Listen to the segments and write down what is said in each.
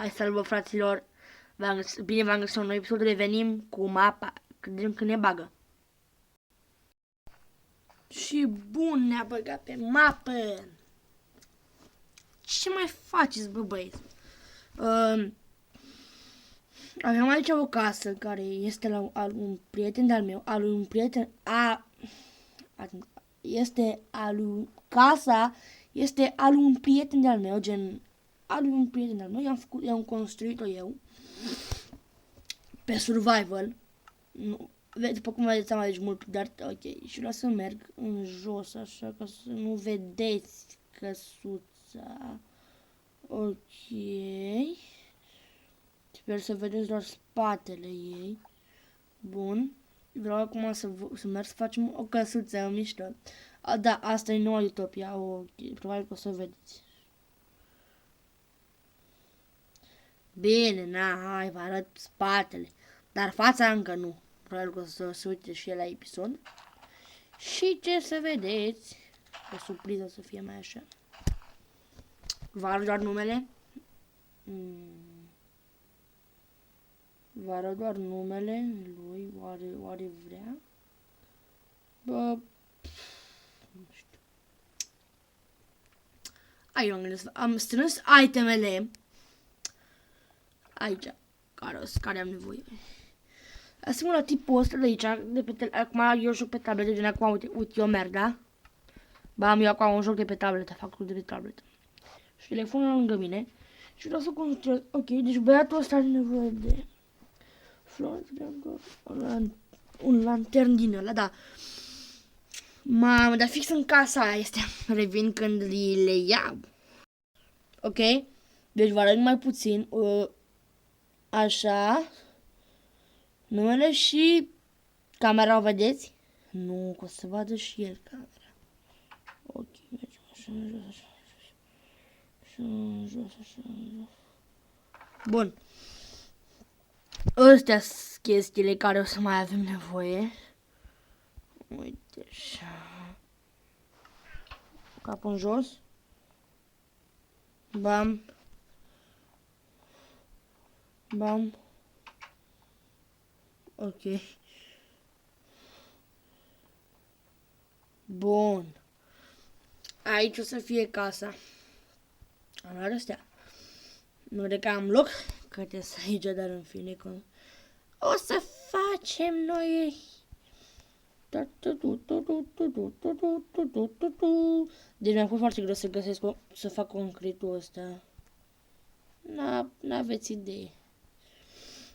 Hai, salvă, fraților. Bine v-am găsit un nou episod. Revenim cu mapa. Când ne bagă. Și bun, ne-a băgat pe mapă. Ce mai faceți, bă, băieți? Avem aici o casă care este la al un prieten de-al meu. Al un prieten... Casa este al un prieten de-al meu, gen... Al un prieten de-al meu. I-am construit-o eu. Pe survival. Nu, după cum vedeți, am aici mult, dar ok. Și vreau să merg în jos, așa, ca să nu vedeți căsuța. Ok. Sper să vedeți doar spatele ei. Bun. Vreau acum să merg să facem o căsuță mișto. Da, asta e noua Utopia. Ok, probabil că o să o vedeți. Bine, hai, vă arăt spatele. Dar fața încă nu. Probabil că o să se uite și el la episod. Și ce să vedeți? O surpriză să fie mai așa. Vă arăt doar numele. Vă arăt doar numele lui. Oare vrea? Bă... Nu știu. Am strâns itemele. Aici. Care am nevoie. Asemenea la tipul ăsta de aici, acum eu joc pe tabletă, gen acum, uite, eu merg, da? Bam, eu acum un joc de pe tabletă, fac lucruri de pe tabletă. Și telefonul lângă mine. Și vreau să construiesc, ok, deci băiatul ăsta are nevoie de... un lantern din ăla, da. Mamă, dar fix în casa aia este. Revin când le iau. Ok, deci vă arăt mai puțin, așa... Numele și camera, o vedeți? Nu, că o să vadă și el camera. Ok, mergem așa, în jos, așa, în jos, așa, în jos. Bun. Astea sunt chestiile care o să mai avem nevoie. Uite așa. Capul în jos. Bam. Bam. Ok. Bun. Aici o să fie casa. Am luat astea. Nu de că am loc. Că te să aici, dar în fine. O să facem noi. Deci mi-a fost foarte greu să găsesc să fac concretul ăsta. N-aveți idee.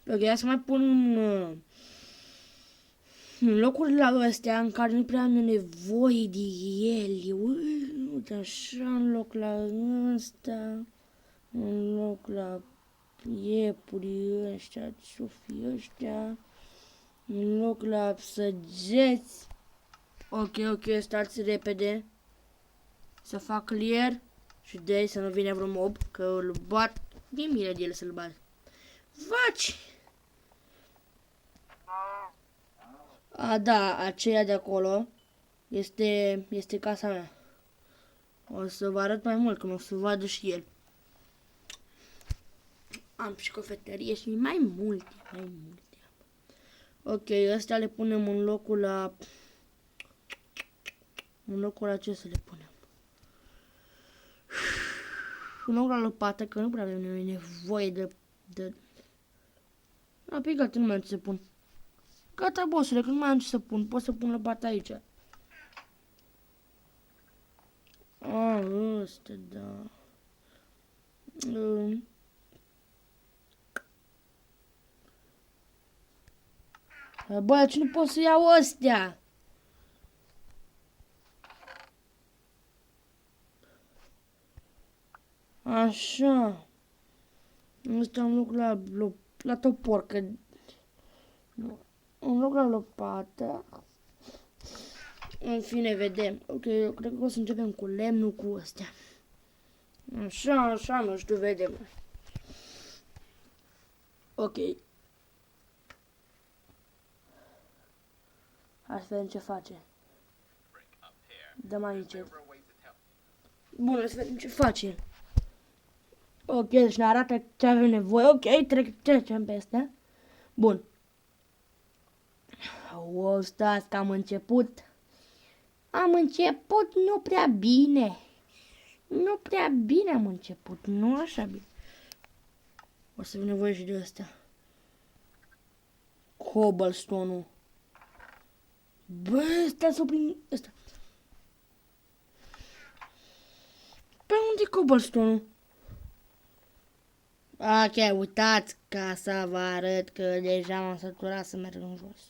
Ok, hai să mai pun în locurile astea în care nu prea am nevoie de ele. Uite așa, în loc la ăsta, în loc la iepurii ăștia, ce-o-fi ăștia, în loc la săgeți. Ok, stați repede. Să fac clear și de să nu vine vreun mob, că îl bat. Mi-e milă de el să-l bat. Vaci! Da, aceea de acolo este casa mea. O să vă arăt mai mult, că o să vadă și el. Am și cofetărie și mai multe. Ok, astea le punem în locul la... În locul la ce să le punem? În locul la lopată, că nu prea avem nevoie de... A, pe gata, nu mai am ce să pun. Gata, bossule, că nu mai am ce să pun. Pot să pun lopata aici. Ăsta, da. Bă, ce nu pot să iau astea? Așa. Ăsta în loc la topor, că... În loc la lopată. În fine, vedem. Ok, eu cred că o să începem cu lemnul, cu astea. Așa, nu știu, vedem. Ok. Hai să vedem ce face. Dă mai încet. Bun, să vedem ce face. Ok, deci ne arată ce avem nevoie. Ok, trecem peste. Bun. O, stați că am început. Am început nu prea bine. Nu prea bine am început, nu așa bine. O să avem nevoie și de astea. Cobblestone-ul. Bă, stai să oprim ăsta. Pe unde e cobblestone-ul? Ok, uitați ca să vă arăt că deja m-am săturat să merg în jos.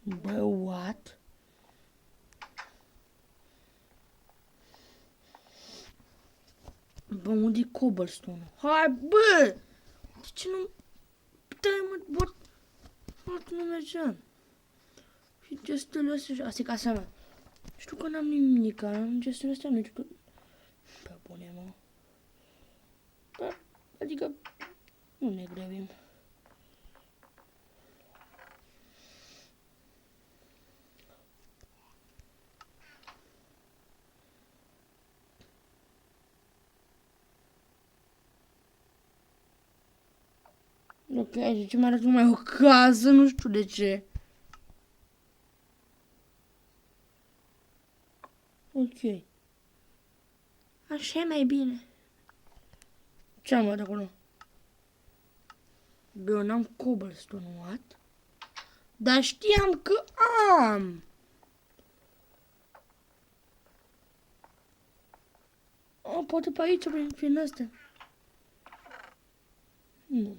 Bă, what? Bă, unde e cobblestone-ul? Hai, bă! De ce nu... Dai, mă, bă, nu mergeam. Și gesturile astea, asta e casa mea. Știu că n-am nimic, am gesturile astea, nu știu că... Pe bune, mă. Bă, adică, nu ne grăbim. Ok, de ce mi-arăt numai o casă, nu știu de ce. Ok. Așa e mai bine. Ce am luat acolo? Bă, eu n-am cobblestone, what? Dar știam că am. O, poate pe aici, prin astea. Nu.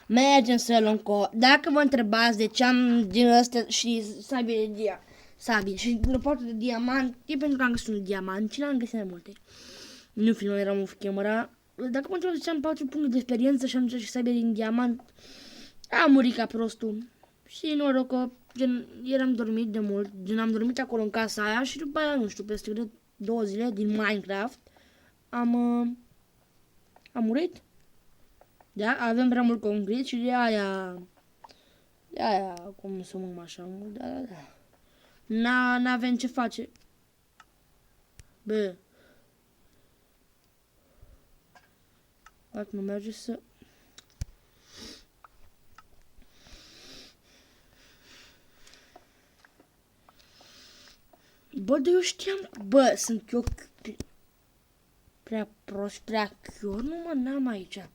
Mergem să luăm Dacă vă întrebați de ce am din astea și sabie de sabie și lopată de diamant, e pentru că am găsit un diamant și l-am găsit mai multe. Nu filmăm, eram off camera. Dacă mă întrebați de ce am 4 puncte de experiență și am și sabie din diamant, am murit ca prostul. Și noroc că gen, eram dormit de mult, gen am dormit acolo în casa aia și după aia, nu știu, peste 2 zile din Minecraft am murit. Da, avem prea mult concret și de aia, cum sumăm așa mult, da. N-avem ce face. Bă. Dacă nu merge să... Bă, de eu știam, bă, sunt eu prea prost, prea chior, nu mă, n-am aici.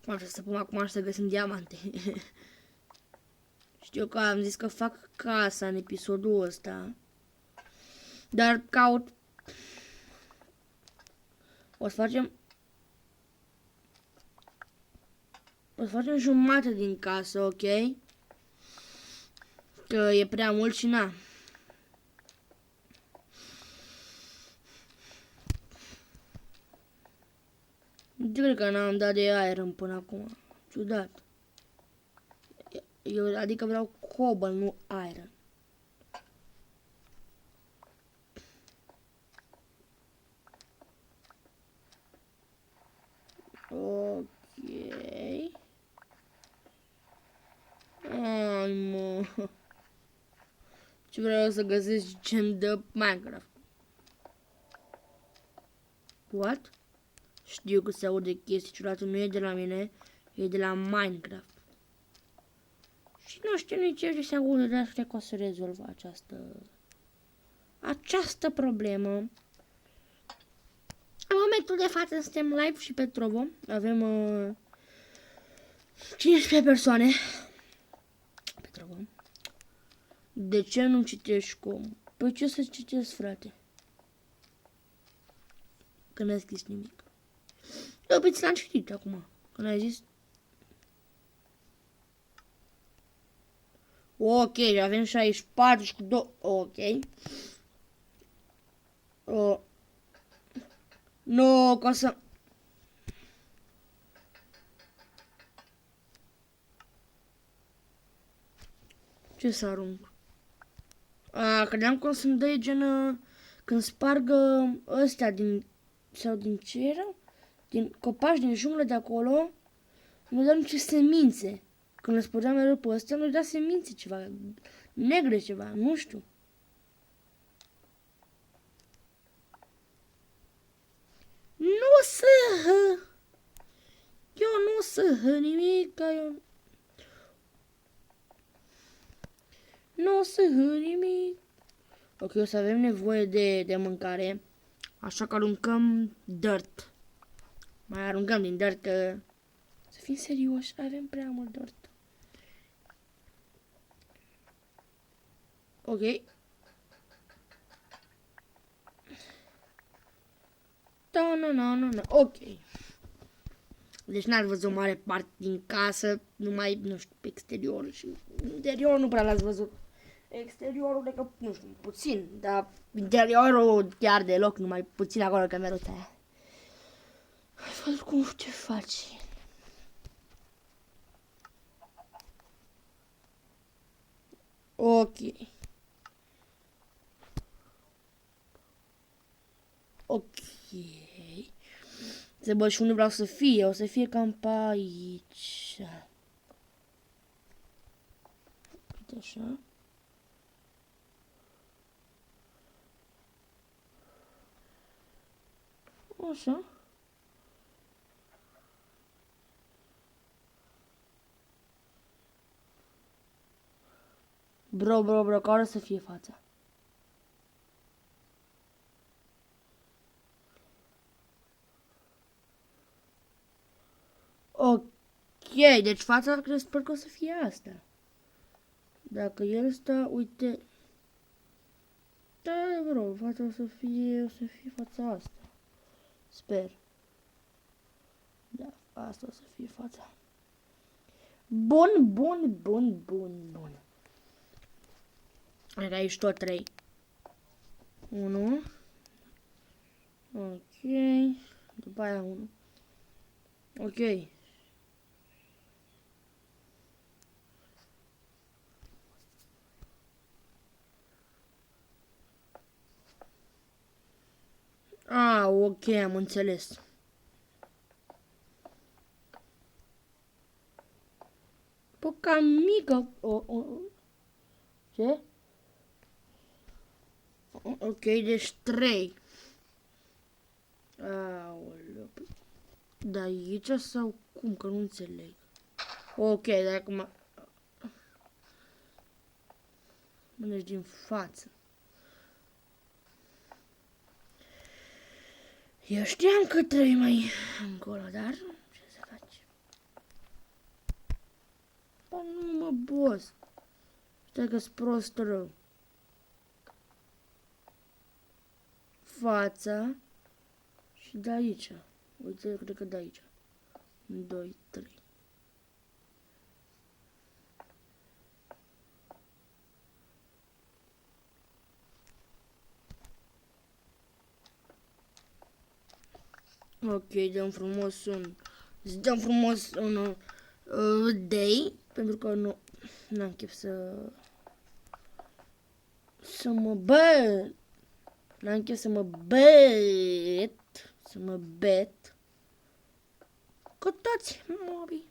Așa să pun acum să găsim diamante. Știu că am zis că fac casa în episodul ăsta. Dar caut... O să facem jumătate din casă, ok? Că e prea mult și na. Nu cred că n-am dat de aer până acum. Ciudat. Eu adică vreau cobalt, nu iron. Ok. Ai, mă. Ce vreau să găsesc ce-mi dă Minecraft. What? Știu că se aude chestii ciudate, nu e de la mine, e de la Minecraft. Și nu știu nici eu ce se aude, dar știu că o să rezolv această problemă. În momentul de față suntem live și pe Trovo. Avem 15 persoane pe Trovo. De ce nu citești cum? Păi ce să citesc, frate? Că n-ai scris nimic. Eu pe ți l-am citit acum. Când ai zis... Ok, avem 64 și cu 2... Ok. Nu, ca să... Ce să arunc? Credeam că o să-mi dai gen când spargă ăstea din... Sau din ce erau? Din copaci din junglă de acolo. Nu dau niște semințe. Când le spărgeam mereu pe ăstea, nu-i da semințe ceva. Negre ceva, nu știu. Nu o să... Eu nu o să nimic, eu... Nu o să nimic. Ok, o să avem nevoie de mâncare. Așa că aruncăm dirt. Mai aruncăm din dirt că... Să fim serioși, avem prea mult dirt. Ok. Da, nu. Ok. Deci n-ați văzut o mare parte din casă, numai, nu știu, pe exterior și interior nu prea l-ați văzut. Exteriorul e că, nu știu, puțin, dar interiorul chiar deloc, numai puțin acolo cameruța aia. Hai, fă cum ce faci? Ok. Ok. Se bă, și unde vreau să fie? O să fie cam pe aici. Uite așa. Așa. Bro, care să fie fața? Ok, deci fața sper că o să fie asta. Dacă el stă, uite... Da, bro, fața o să fie fața asta. Sper. Da, asta o să fie fața. Bun. Adică aici tot 3. 1. Ok. După aia 1. Ok. Ok, am înțeles. Pă, cam mică. Ce? Ok, deci 3. Aoleu. Da, aici sau cum? Că nu înțeleg. Ok, dar acum... Mânești din față. Eu știam că trebuie mai încolo, dar ce să faci? Bă, nu mă, boss. Stai că-s prost rău. Fața și de aici. Uite, cred că de aici. 2, 3. Ok, dăm frumos un day, pentru că nu n-am chef să mă bet. N-am chef să mă bet. Că toți mobii.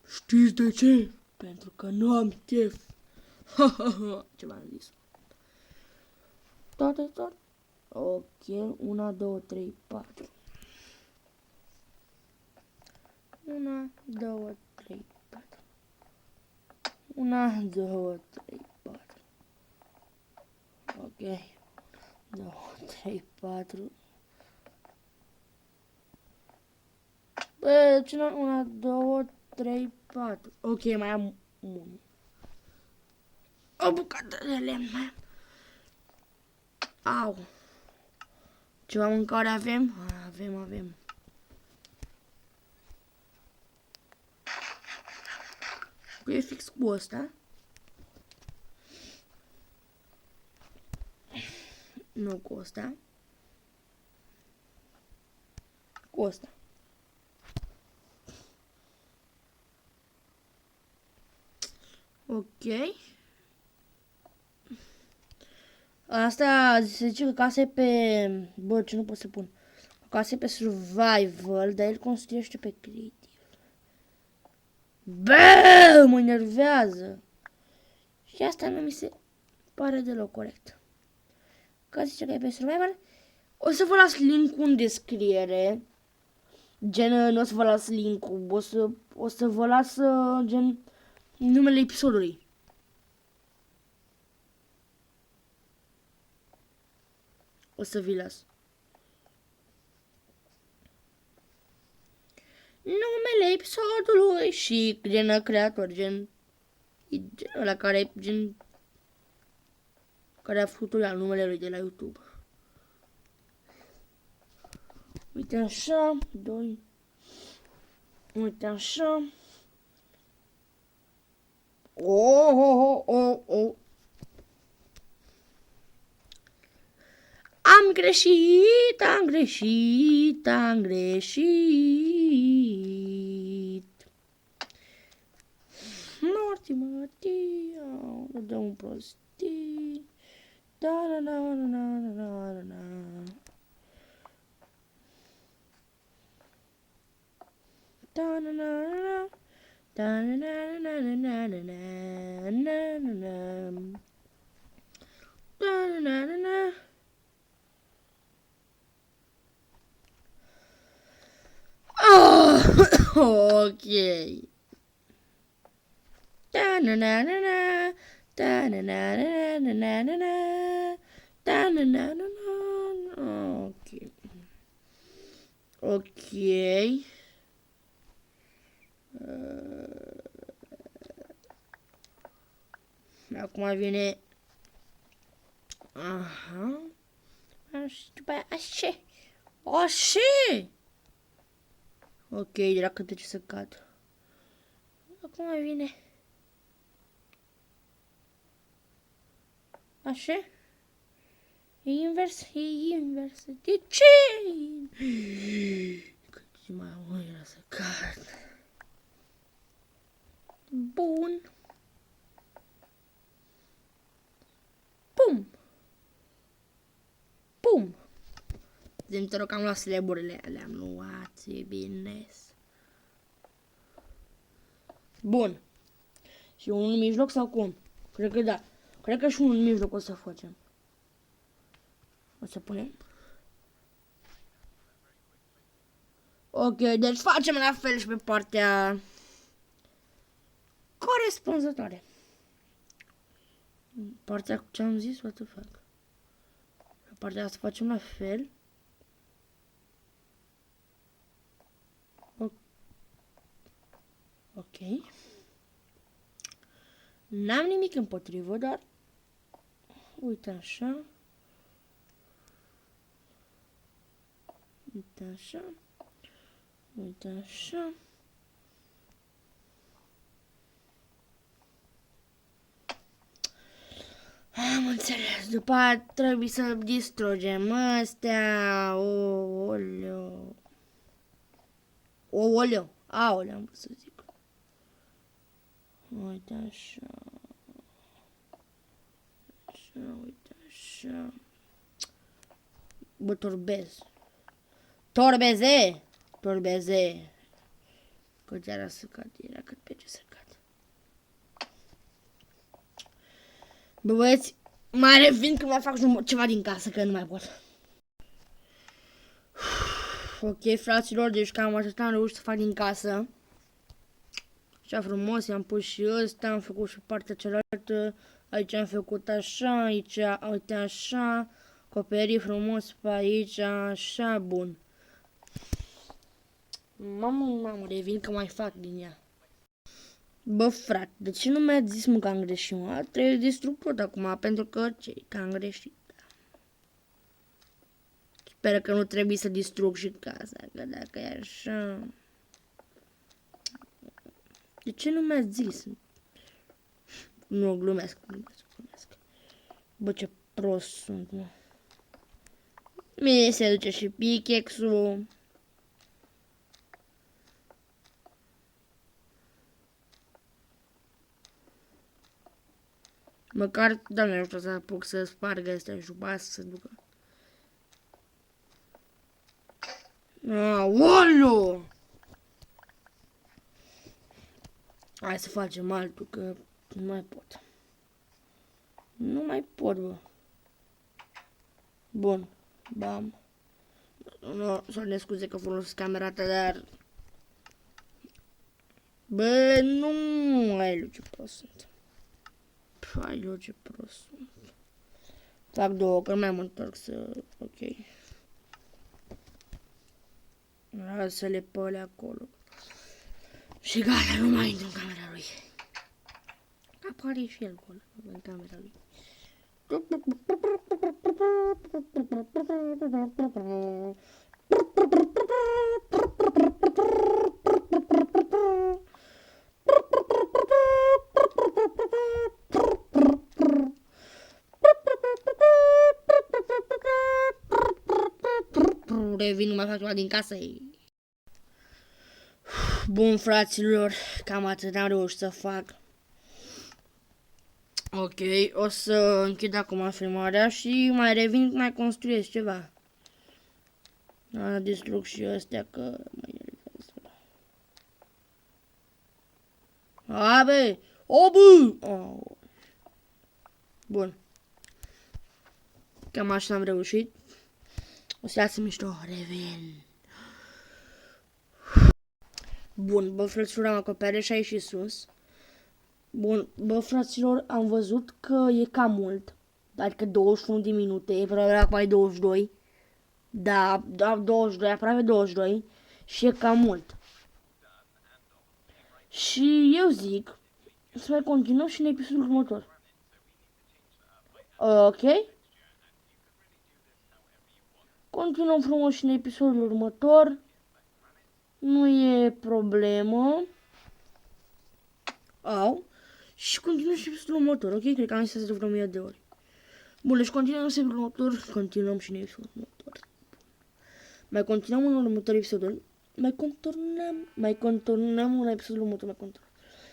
Știți de ce? Pentru că nu am chef. Ce v-am zis? Tot. Ok, 1, 2, 3, 4. 1, 2, 3, 4. 1, 2, 3, 4. Ok. 2, 3, 4. Bă, ce nu? 1, 2, 3, 4. Ok, mai am 1. O bucată de lemn mai am. Au. Ceva mâncare avem? Avem. E fix cu ăsta. Nu cu ăsta. Cu ăsta. Ok. Asta se zice că casa e pe... Bă, ce nu pot să pun. Casa e pe survival, dar el construiește pe creative. Bă, mă enervează. Și asta nu mi se pare deloc corect. Ca zice că e pe survival. O să vă las link-ul în descriere. Gen, nu o să vă las link-ul. O să vă las gen numele episodului. O să vi las. Numele episodului și gen creator, gen ăla care gen care a făcut tutorial numele lui de la YouTube. Uite așa, 2. Uite așa. Oh, oh, oh, oh. Am greșit, am greșit, am greșit. Morti, morti, o dă un prostii. Da, da, da, da, da, da, da, da. Da, da, da, da. Da, na, na, na, na, na, na, na, na, na. Da, na, na, na. Oh, ok. Da, na, na, na, na. Da, na, na, na, na, na, na, na. Da, na, na, na, na. Ok. Ok. Acum vine... Aha. Și după aia, așa. Așa. Ok, de la câte ce să cad. Acum vine... Așa. E invers, e invers. De ce? Cât mai am era să cad. Bun. Pum. Pum. Te rog, am luat sleburile, le-am luat, e bine. Bun. Și unul în mijloc sau cum? Cred că da. Cred că și unul în mijloc o să facem. O să punem. Ok, deci facem la fel și pe partea corespunzătoare. Partea cu ce am zis, what the fuck. Pe partea asta facem la fel. Ok. N-am nimic împotrivă, dar... Uite așa. Uite așa. Uite așa. Am înțeles. După aia trebuie să distrugem astea. Oleu. Oleu. Aoleu, am vrut să zic. Uite așa. Așa, uite așa. Bă, torbez. Torbeze! Torbeze! Cât era să cad, era cât pe ce să cad. Bă, băieți, mai revin când mai fac ceva din casă, că nu mai pot. Ok, fraților, deci cam atât am reușit să fac din casă. Așa frumos, i-am pus și ăsta, am făcut și partea cealaltă. Aici am făcut așa, aici, uite așa. Acoperi frumos pe aici, așa, bun. Mamă, revin că mai fac din ea. Bă, frate, de ce nu mi-ați zis, mă, că am greșit, mă? Trebuie distrug tot acum, pentru că ce? Că am greșit. Sper că nu trebuie să distrug și casa, că dacă e așa... De ce nu mi-ați zis? Nu, glumesc. Bă, ce prost sunt, mă. Mie se duce și pickaxe-ul. Măcar, Doamne, nu știu să apuc să spargă astea și după aia să se ducă. Aoleu! Hai să facem altul, că nu mai pot. Nu mai pot, bă. Bun. Bam. Nu, să ne scuze că folosesc camera ta, dar... Bă, nu ai lu ce prost sunt. Ai lu ce prost sunt. Fac două, că nu mai mă întorc să... Ok. Lasă-le pe alea acolo. Și gata, nu mai intru în camera lui. Apare și el acolo, în camera lui. Revin, nu mai fac ceva din casă. Bun, fraților, cam atât am reușit să fac. Ok, o să închid acum filmarea și mai revin, mai construiesc ceva. Distrug și astea că mă enervează. A, bă! O, bă! Oh. Bun. Cam așa am reușit. O să iasă mișto, revin. Bun, bă, fraților, am acoperit și aici și sus. Bun, bă, fraților, am văzut că e cam mult. Adică 21 de minute, probabil acum e 22. Da, 22, aproape 22. Și e cam mult. Și eu zic să mai continuăm și în episodul următor. Ok? Continuăm frumos și în episodul următor. Nu e problemă. Au. Și continuăm și în episodul următor, ok? Cred că am zis de vreo 1000 de ori. Bun, deci continuăm în episodul următor. Continuăm și în episodul următor. Mai continuăm în următorul episodul. Mai contornăm în episodul următor.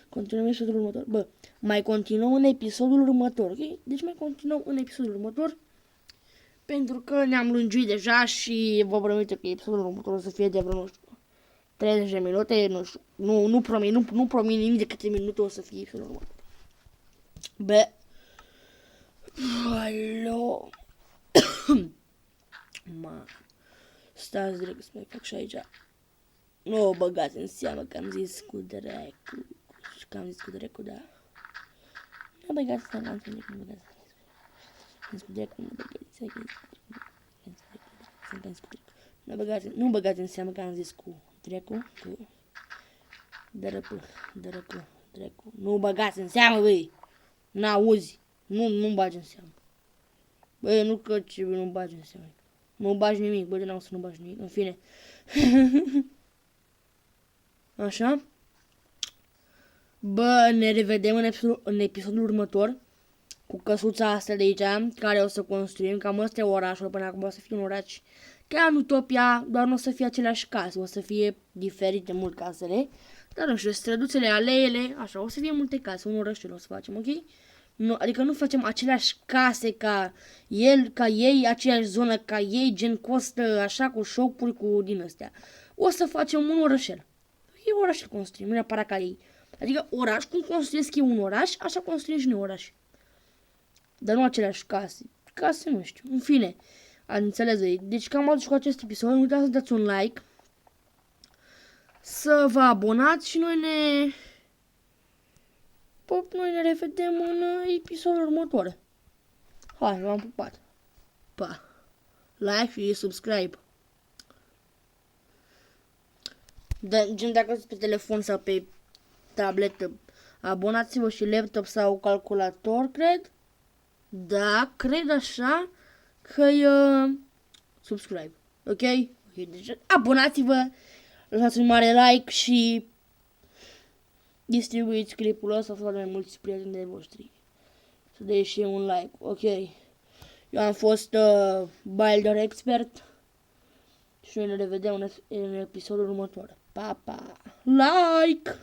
Continuăm în episodul următor. Bă, mai continuăm în episodul următor, ok? Deci mai continuăm în episodul următor. Pentru că ne-am lungit deja și vă promit că episodul următor o să fie de vreo, nu știu, 30 de minute, nu știu. Nu promit nimic de câte minute o să fie episodul următor. Bă. Alo. Ma. Stați direct să mai fac și aici. Nu o băgați în seamă că am zis cu dracu. Că am zis cu dracu, da. Nu băgați în seamă, nu băgați. Am zis cu dracu, nu băgați. Nu băgați în seamă că am zis cu dracu. Cu dracu. Nu băgați în seamă, băi. N-auzi. Nu bagi în seamă. Băi, nu că ce nu bagi în seamă. Nu bagi nimic, bă, de n-au să nu bagi nimic. În fine. Așa. Bă, ne revedem în episodul următor. Cu căsuța asta de aici, care o să construim. Cam ăsta e orașul, până acum o să fie un oraș ca în Utopia, doar nu o să fie aceleași case. O să fie diferite mult casele. Dar nu știu, străduțele, aleele, așa, o să fie multe case, un orășel o să facem, ok? Nu, adică nu facem aceleași case ca ei, aceeași zonă ca ei, gen costă așa, cu shop-uri, cu din astea. O să facem un orășel. E un orășel construim, nu neapărat ca ei. Adică oraș, cum construiesc eu un oraș, așa construim și noi oraș. Dar nu aceleași case. Case, nu știu. În fine, ați înțeles ei. Deci cam atât cu acest episod. Nu uitați să dați un like. Să vă abonați și noi ne revedem în episodul următor. Hai, v-am pupat. Pa. Like și subscribe. Gen dacă sunteți pe telefon sau pe tabletă, abonați-vă și laptop sau calculator, cred. Da, cred așa că e subscribe. Ok? Deci abonați-vă, lăsați un mare like și distribuiți clipul ăsta să mai mulți prieteni de voștri. Să dea și un like. Ok. Eu am fost Builder Expert și noi ne revedem în episodul următor. Pa, pa! Like!